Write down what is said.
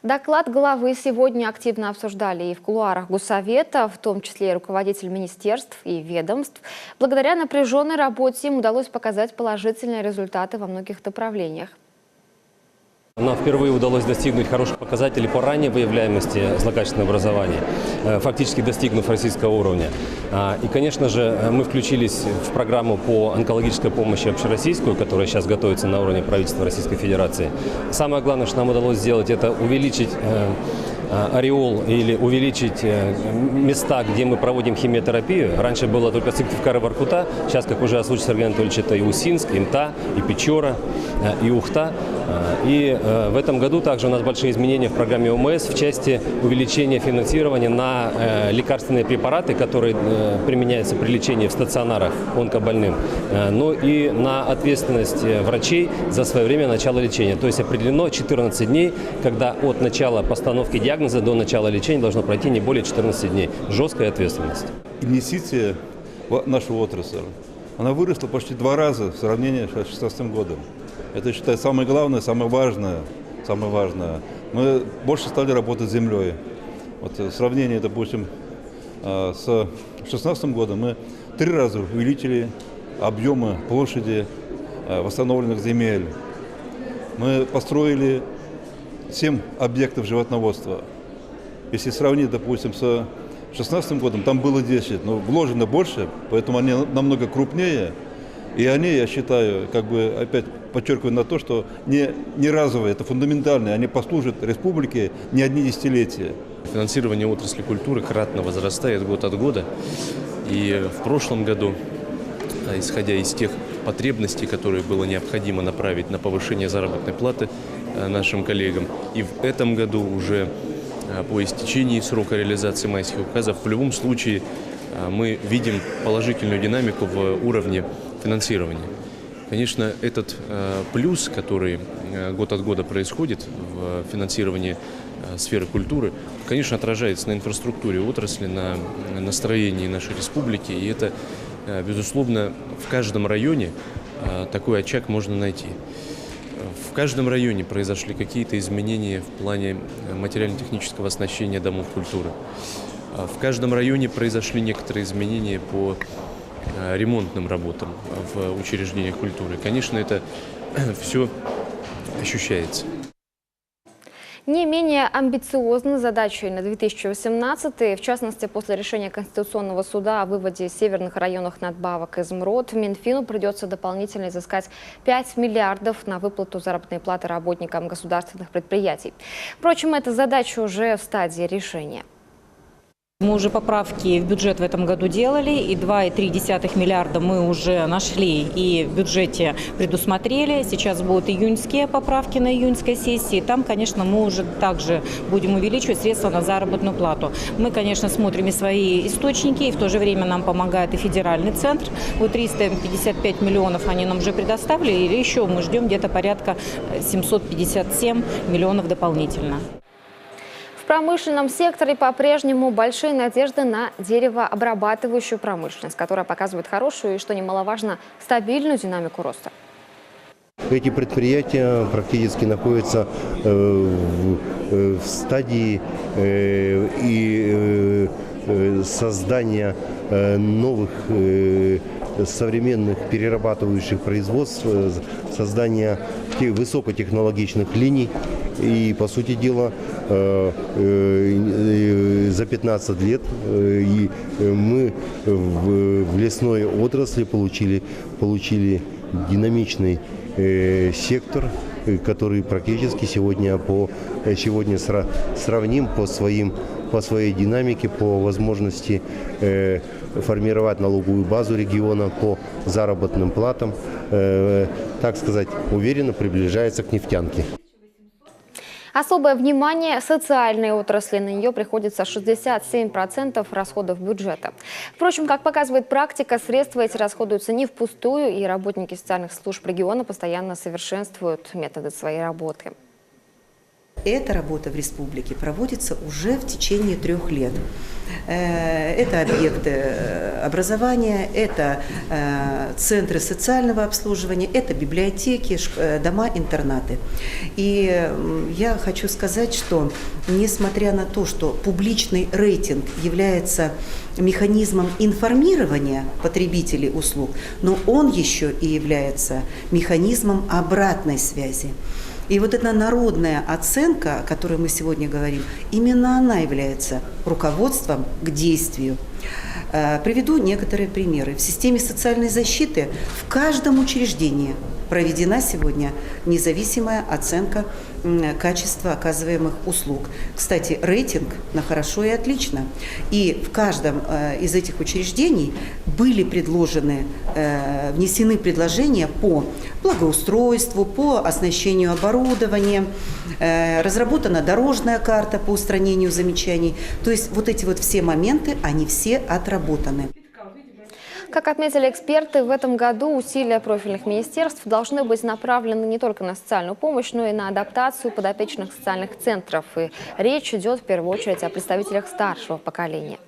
Доклад главы сегодня активно обсуждали и в кулуарах Госсовета, в том числе и руководитель министерств и ведомств. Благодаря напряженной работе им удалось показать положительные результаты во многих направлениях. Нам впервые удалось достигнуть хороших показателей по ранней выявляемости злокачественного образования, фактически достигнув российского уровня. И, конечно же, мы включились в программу по онкологической помощи общероссийскую, которая сейчас готовится на уровне правительства Российской Федерации. Самое главное, что нам удалось сделать, это увеличить ореол или увеличить места, где мы проводим химиотерапию. Раньше было только Сыктывкар и Воркута, сейчас, как уже озвучил Сергей Анатольевич, это и Усинск, и МТА, и Печора, и Ухта. И в этом году также у нас большие изменения в программе ОМС в части увеличения финансирования на лекарственные препараты, которые применяются при лечении в стационарах онкобольным, но и на ответственность врачей за своевременное начало лечения. То есть определено 14 дней, когда от начала постановки диагноза до начала лечения должно пройти не более 14 дней. Жесткая ответственность. Инвестиция в нашу отрасль, она выросла почти 2 раза в сравнении с 2016 годом. Это, я считаю, самое главное, самое важное. Мы больше стали работать с землей. Вот в сравнении, допустим, с 2016 годом мы 3 раза увеличили объемы площади восстановленных земель. Мы построили 7 объектов животноводства. Если сравнить, допустим, с 2016 годом, там было 10, но вложено больше, поэтому они намного крупнее. И они, я считаю, опять подчеркиваю на то, что не разовые, это фундаментальные, они послужат республике не одни десятилетия. Финансирование отрасли культуры кратно возрастает год от года. И в прошлом году, исходя из тех потребностей, которые было необходимо направить на повышение заработной платы нашим коллегам, и в этом году уже по истечении срока реализации майских указов, в любом случае мы видим положительную динамику в уровне финансирования. Конечно, этот плюс, который год от года происходит в финансировании сферы культуры, конечно, отражается на инфраструктуре отрасли, на настроении нашей республики. И это, безусловно, в каждом районе такой очаг можно найти. В каждом районе произошли какие-то изменения в плане материально-технического оснащения домов культуры. В каждом районе произошли некоторые изменения по ремонтным работам в учреждениях культуры. Конечно, это все ощущается. Не менее амбициозной задачей на 2018, в частности, после решения Конституционного суда о выводе северных районов надбавок из МРОД, Минфину придется дополнительно изыскать 5 миллиардов на выплату заработной платы работникам государственных предприятий. Впрочем, эта задача уже в стадии решения. Мы уже поправки в бюджет в этом году делали, и 2,3 миллиарда мы уже нашли и в бюджете предусмотрели. Сейчас будут июньские поправки на июньской сессии. Там, конечно, мы уже также будем увеличивать средства на заработную плату. Мы, конечно, смотрим и свои источники, и в то же время нам помогает и федеральный центр. Вот 355 миллионов они нам уже предоставили, и еще мы ждем где-то порядка 757 миллионов дополнительно. В промышленном секторе по-прежнему большие надежды на деревообрабатывающую промышленность, которая показывает хорошую и, что немаловажно, стабильную динамику роста. Эти предприятия практически находятся в стадии создания новых современных перерабатывающих производств, создания высокотехнологичных линий. И, по сути дела, за 15 лет мы в лесной отрасли получили динамичный сектор, который практически сегодня сравним по своей динамике, по возможности формировать налоговую базу региона по заработным платам, так сказать, уверенно приближается к нефтянке. Особое внимание социальной отрасли, на нее приходится 67% расходов бюджета. Впрочем, как показывает практика, средства эти расходуются не впустую, и работники социальных служб региона постоянно совершенствуют методы своей работы. Эта работа в республике проводится уже в течение 3 лет. Это объекты образования, это центры социального обслуживания, это библиотеки, дома-интернаты. И я хочу сказать, что несмотря на то, что публичный рейтинг является механизмом информирования потребителей услуг, но он еще и является механизмом обратной связи. И вот эта народная оценка, о которой мы сегодня говорим, именно она является руководством к действию. Приведу некоторые примеры. В системе социальной защиты в каждом учреждении проведена сегодня независимая оценка качества оказываемых услуг. Кстати, рейтинг на хорошо и отлично. И в каждом из этих учреждений были внесены предложения по благоустройству, по оснащению оборудования, разработана дорожная карта по устранению замечаний. То есть вот эти вот все моменты, они все отработаны. Как отметили эксперты, в этом году усилия профильных министерств должны быть направлены не только на социальную помощь, но и на адаптацию подопечных социальных центров. И речь идет в первую очередь о представителях старшего поколения.